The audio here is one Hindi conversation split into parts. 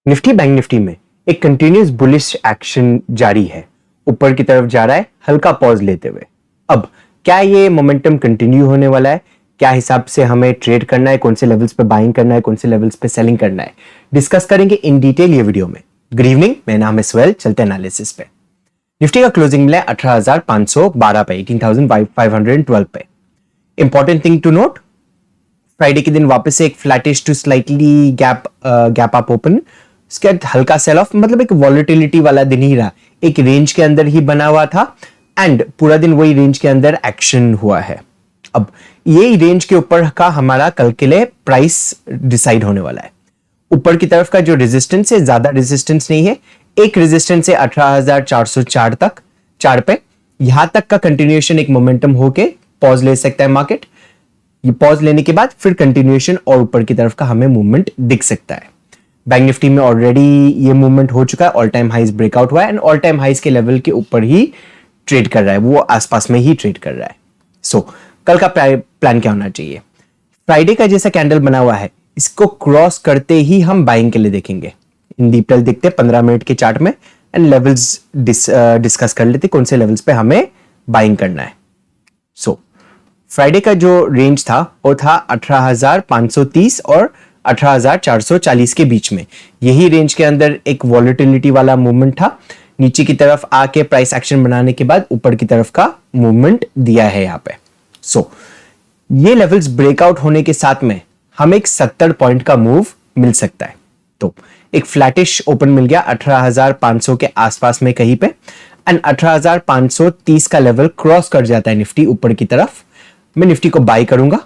निफ्टी बैंक निफ्टी में एक कंटिन्यूस बुलिश एक्शन जारी है। ऊपर की तरफ जा रहा है हल्का पॉज लेते हुए। अब क्या ये मोमेंटम कंटिन्यू होने वाला है? क्या हिसाब से हमें ट्रेड करना है? कौन से लेवल्स पे बाइंग करना है? कौन से लेवल्स पे सेलिंग करना है? डिस्कस करेंगे इन डिटेल ये वीडियो में। गुड इवनिंग, मेरा नाम है स्वेल। चलते एनालिसिस पे। निफ्टी का क्लोजिंग मिला 18,512 पे, 18,512 पे। Important thing to note, Friday के दिन वापस से एक flattish to slightly gap up open, उसके बाद हल्का सेल ऑफ, मतलब एक वॉलेटिलिटी वाला दिन ही रहा। एक रेंज के अंदर ही बना हुआ था एंड पूरा दिन वही रेंज के अंदर एक्शन हुआ है। अब यही रेंज के ऊपर का हमारा कल के लिए प्राइस डिसाइड होने वाला है। ऊपर की तरफ का जो रेजिस्टेंस है, ज्यादा रेजिस्टेंस नहीं है। एक रेजिस्टेंस है 18,404 तक, 4 पे। यहां तक का कंटिन्यूएशन एक मोमेंटम होके पॉज ले सकता है मार्केट। ये पॉज लेने के बाद फिर कंटिन्यूएशन और ऊपर की तरफ का हमें मूवमेंट दिख सकता है। बैंक निफ्टी में ऑलरेडी ये मूवमेंट हो चुका है, ऑल टाइम हाइज ब्रेकआउट हुआ है एंड ऑल टाइम हाइज के लेवल के ऊपर ही ट्रेड कर रहा है, वो आसपास में ही ट्रेड कर रहा है। सो कल का प्लान क्या होना चाहिए? फ्राइडे का जैसा कैंडल बना हुआ है, इसको क्रॉस करते ही हम बाइंग के लिए देखेंगे। इन डिटेल देखते 15 मिनट के चार्ट में एंड लेवल्स डिस्कस कर लेते कौन से लेवल्स पे हमें बाइंग करना है। सो फ्राइडे का जो रेंज था वो था 18,530 और 18,440 के बीच में। यही रेंज के अंदर एक वॉलेटिलिटी वाला मूवमेंट था। नीचे की तरफ आके प्राइस एक्शन बनाने के बाद ऊपर की तरफ का मूवमेंट दिया है यहाँ पे। सो ये लेवल्स ब्रेकआउट होने के साथ में हमें एक 70 पॉइंट का मूव मिल सकता है। तो एक फ्लैटिश ओपन मिल गया 18,500 के आसपास में कहीं पे एंड 18,530 का लेवल क्रॉस कर जाता है निफ्टी ऊपर की तरफ। मैं निफ्टी को बाय करूंगा।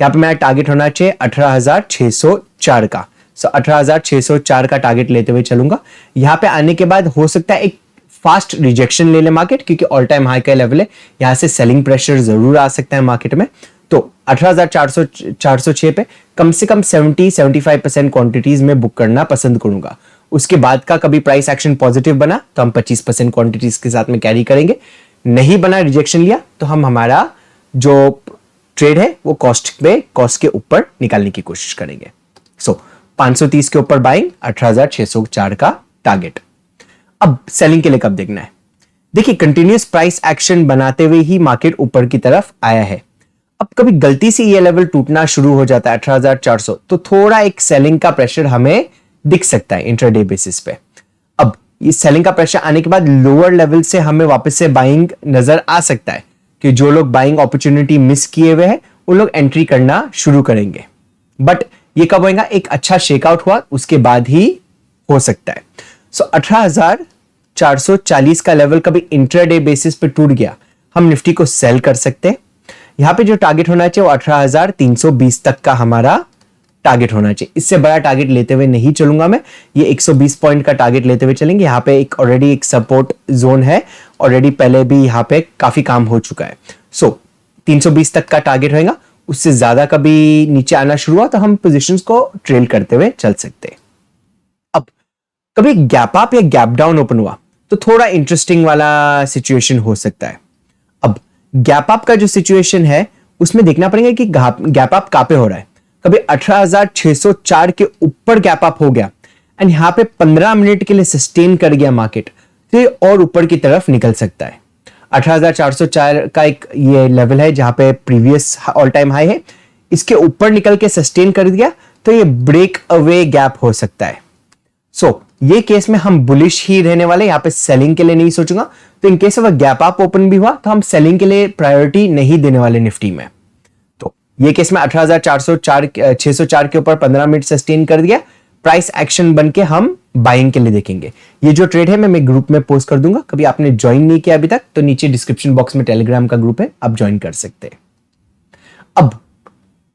यहाँ पे मेरा टारगेट होना चाहिए 18,604 का। सो 18,604 का टारगेट लेते हुए चलूंगा। यहाँ पे आने के बाद हो सकता है एक फास्ट रिजेक्शन ले ले मार्केट, क्योंकि ऑल टाइम हाई का लेवल है। यहाँ से सेलिंग प्रेशर जरूर आ सकता है मार्केट में। तो 18,406 पे कम से कम 70-75% क्वांटिटीज में बुक करना पसंद करूंगा। उसके बाद का कभी प्राइस एक्शन पॉजिटिव बना तो हम 25% क्वांटिटीज के साथ में कैरी करेंगे। नहीं बना, रिजेक्शन लिया, तो हम हमारा जो ट्रेड है वो कॉस्ट के ऊपर निकालने की कोशिश करेंगे। सो 530 के ऊपर बाइंग, 18,604 का टारगेट। अब सेलिंग के लिए कब देखना है? देखिए, कंटिन्यूस प्राइस एक्शन बनाते हुए ही मार्केट ऊपर की तरफ आया है। अब कभी गलती से ये लेवल टूटना शुरू हो जाता है 18,400, तो थोड़ा एक सेलिंग का प्रेशर हमें दिख सकता है इंट्राडे बेसिस पे। अब ये सेलिंग का प्रेशर आने के बाद लोअर लेवल से हमें वापस से बाइंग नजर आ सकता है कि जो लोग बाइंग अपॉर्चुनिटी मिस किए हुए हैं उन लोग एंट्री करना शुरू करेंगे। बट ये कब होगा? एक अच्छा शेकआउट हुआ उसके बाद ही हो सकता है। सो 18,440 का लेवल कभी इंट्राडे बेसिस पे टूट गया, हम निफ्टी को सेल कर सकते हैं। यहां पे जो टारगेट होना चाहिए वो 18,320 तक का हमारा टारगेट होना चाहिए। इससे बड़ा टारगेट लेते हुए नहीं चलूंगा मैं। ये 120 पॉइंट का टारगेट लेते हुए चलेंगे। यहाँ पे एक ऑलरेडी एक सपोर्ट जोन है, ऑलरेडी पहले भी यहाँ पे काफी काम हो चुका है। सो 320 तक का टारगेट रहेगा। उससे ज्यादा कभी नीचे आना शुरू हुआ तो हम पोजीशंस को ट्रेल करते हुए चल सकते हैं। अब कभी गैप अप या गैप डाउन ओपन हुआ तो थोड़ा इंटरेस्टिंग वाला सिचुएशन हो सकता है। अब गैप अप का जो सिचुएशन है उसमें देखना पड़ेगा कि गैप अप कहां पे हो रहा है। कभी 18,604 के ऊपर गैप अप हो गया एंड यहां पे 15 मिनट के लिए सस्टेन कर गया मार्केट, तो ये और ऊपर की तरफ निकल सकता है। 18,404 का एक ये लेवल है जहां पे प्रीवियस ऑल टाइम हाई है। इसके ऊपर निकल के सस्टेन कर दिया तो ये ब्रेक अवे गैप हो सकता है। सो ये केस में हम बुलिश ही रहने वाले, यहाँ पे सेलिंग के लिए नहीं सोचूंगा। तो इन केस अगर गैप अप ओपन भी हुआ तो हम सेलिंग के लिए प्रायोरिटी नहीं देने वाले निफ्टी में। तो ये केस में 18,604 के ऊपर 15 मिनट सस्टेन कर दिया, प्राइस एक्शन बन के हम बाइंग के लिए देखेंगे। ये जो ट्रेड है मैं ग्रुप में पोस्ट कर दूंगा। कभी आपने ज्वाइन नहीं किया अभी तक तो नीचे डिस्क्रिप्शन बॉक्स में टेलीग्राम का ग्रुप है, आप ज्वाइन कर सकते हैं। अब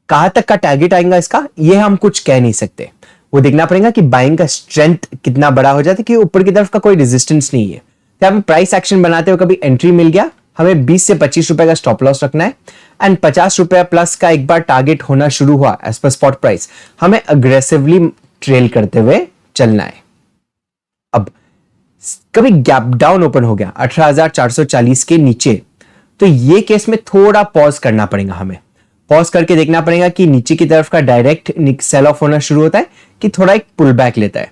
कहां तक का टारगेट आएगा इसका, ये हम कुछ कह नहीं सकते। वो देखना पड़ेगा कि बाइंग का स्ट्रेंथ कितना बड़ा हो जाता है, कि ऊपर की तरफ का कोई रेजिस्टेंस नहीं है। यहाँ पे प्राइस एक्शन बनाते हुए कभी एंट्री मिल गया, हमें 20 से 25 रुपए का स्टॉप लॉस रखना है एंड 50 रुपए प्लस का एक बार टारगेट होना शुरू हुआ एज पर स्पॉट प्राइस, हमें अग्रेसिवली ट्रेल करते हुए चलना है। अब कभी गैप डाउन ओपन हो गया 18,440 के नीचे, तो ये केस में थोड़ा पॉज करना पड़ेगा। हमें पॉज करके देखना पड़ेगा कि नीचे की तरफ का डायरेक्ट सेल ऑफ होना शुरू होता है कि थोड़ा एक पुल बैक लेता है।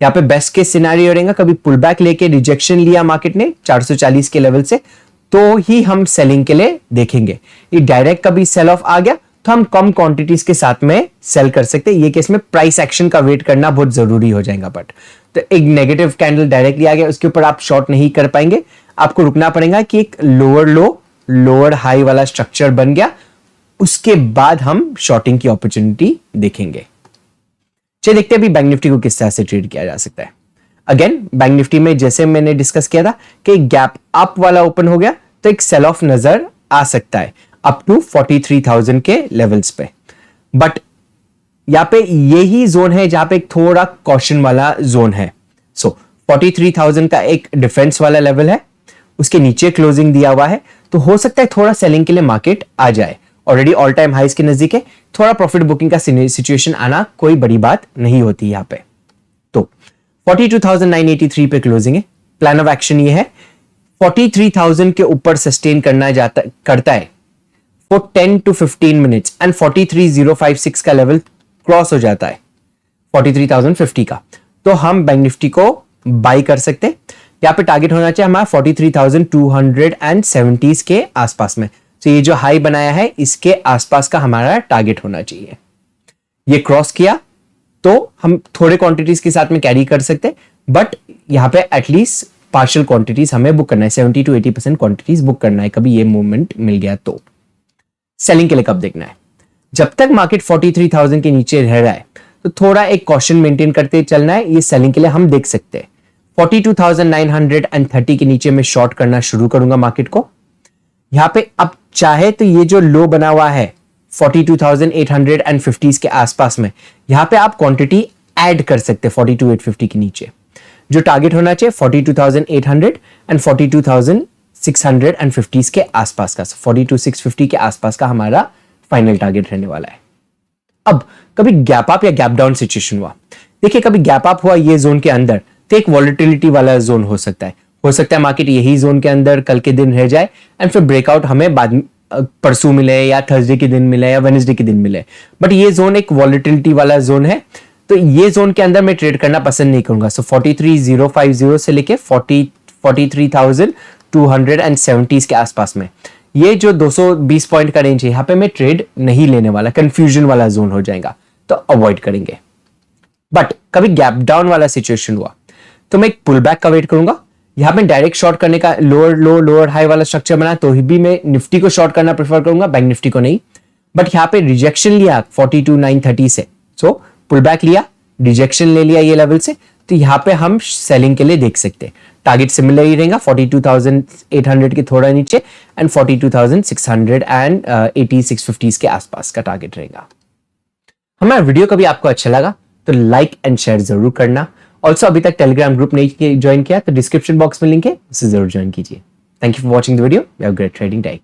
यहाँ पे बेस्ट केस सिनेरियो रहेगा, कभी पुल बैक लेके रिजेक्शन लिया मार्केट ने 440 के लेवल से, तो ही हम सेलिंग के लिए देखेंगे। ये डायरेक्ट कभी सेल ऑफ आ गया तो हम कम क्वांटिटीज के साथ में सेल कर सकते हैं। ये केस में प्राइस एक्शन का वेट करना बहुत जरूरी हो जाएगा। बट तो एक नेगेटिव कैंडल डायरेक्टली आ गया, उसके ऊपर आप शॉर्ट नहीं कर पाएंगे, आपको रुकना पड़ेगा कि एक लोअर लो लोअर हाई वाला स्ट्रक्चर बन गया, उसके बाद हम शॉर्टिंग की अपॉर्चुनिटी देखेंगे। चलिए देखते हैं अभी बैंक निफ्टी को किस तरह से ट्रेड किया जा सकता है। अगेन बैंक निफ्टी में जैसे मैंने डिस्कस किया था कि गैप अप वाला ओपन हो गया तो एक सेल ऑफ नजर आ सकता है अप टू 43,000 के लेवल्स पे। बट यहां पे यही जोन है जहां पे एक थोड़ा कॉशन वाला जोन है। सो 43,000 का एक डिफेंस वाला लेवल है, उसके नीचे क्लोजिंग दिया हुआ है, तो हो सकता है थोड़ा सेलिंग के लिए मार्केट आ जाए। ऑलरेडी ऑल टाइम हाइस के नजदीक है, थोड़ा प्रॉफिट बुकिंग का सिचुएशन आना कोई बड़ी बात नहीं होती यहां पे। तो 42,983 पे क्लोजिंग है। प्लान ऑफ एक्शन ये है 43,000 के ऊपर सस्टेन करता है फॉर 10 to 15 मिनट्स एंड 43,056 का लेवल क्रॉस हो जाता है 43,050 का, तो हम बैंक निफ्टी को बाई कर सकते हैं। यहाँ पे टारगेट होना चाहिए हमारा 43,270 के आसपास में। तो ये जो हाई बनाया है इसके आसपास का हमारा टारगेट होना चाहिए। ये क्रॉस किया तो हम थोड़े क्वांटिटीज के साथ में कैरी कर सकते हैं, बट यहाँ पे एटलीस्ट पार्शियल क्वांटिटीज हमें बुक करना है, 70 to 80% क्वांटिटीज बुक करना है। कभी ये मूवमेंट मिल गया तो सेलिंग के लिए कब देखना है, जब तक मार्केट 43,000 के नीचे रह रहा है तो थोड़ा एक कॉशन मेंटेन करते चलना है। ये सेलिंग के लिए हम देख सकते हैं 42,930 के नीचे में शॉर्ट करना शुरू करूंगा मार्केट को। यहां पे अब चाहे तो ये जो लो बना हुआ है 42,850 के आसपास में, यहां पे आप क्वांटिटी ऐड कर सकते हैं 42,850 के नीचे। जो टारगेट होना चाहिए 42,800 एंड 42,650 के आसपास का, 42,650 के आसपास का हमारा फाइनल टारगेट रहने वाला है। अब कभी गैप अप या गैप डाउन सिचुएशन हुआ, देखिए कभी गैप अप हुआ ये जोन के अंदर तो एक वॉलेटिलिटी वाला जोन हो सकता है मार्केट यही जोन के अंदर कल के दिन रह जाए एंड फिर ब्रेकआउट हमें बाद परसों मिले या थर्सडे के दिन मिले या वेडनेसडे के दिन मिले। बट ये जोन एक वॉलेटिलिटी वाला जोन है, तो ये जोन के अंदर मैं ट्रेड करना पसंद नहीं करूंगा। सो 43,050 से लेके 43,270 के आसपास में ये जो 220 पॉइंट का रेंज है, यहाँ पे मैं ट्रेड नहीं लेने वाला, कंफ्यूजन वाला जोन हो जाएगा, तो अवॉइड करेंगे। बट कभी गैप डाउन वाला सिचुएशन हुआ तो मैं एक पुल बैक का वेट करूंगा। यहां पे डायरेक्ट शॉर्ट करने का लोअर लो लोअर हाई वाला स्ट्रक्चर बना तो भी मैं निफ्टी को शॉर्ट करना प्रेफर करूंगा, बैंक निफ्टी को नहीं। बट यहाँ पे रिजेक्शन लिया 42,930 से, सो पुल बैक लिया, रिजेक्शन ले लिया ये लेवल से, तो यहाँ पे हम सेलिंग के लिए देख सकते हैं। टारगेट सिमिलर ही रहेगा 42,800 के थोड़ा नीचे एंड 42,680-650 के आसपास का टारगेट रहेगा। हमारा वीडियो कभी आपको अच्छा लगा तो लाइक एंड शेयर जरूर करना। ऑल्सो अभी तक टेलीग्राम ग्रुप नहीं ज्वाइन किया तो डिस्क्रिप्शन बॉक्स में लिंक है, उसे जरूर ज्वाइन कीजिए। Thank you for watching the video. Have a great trading day.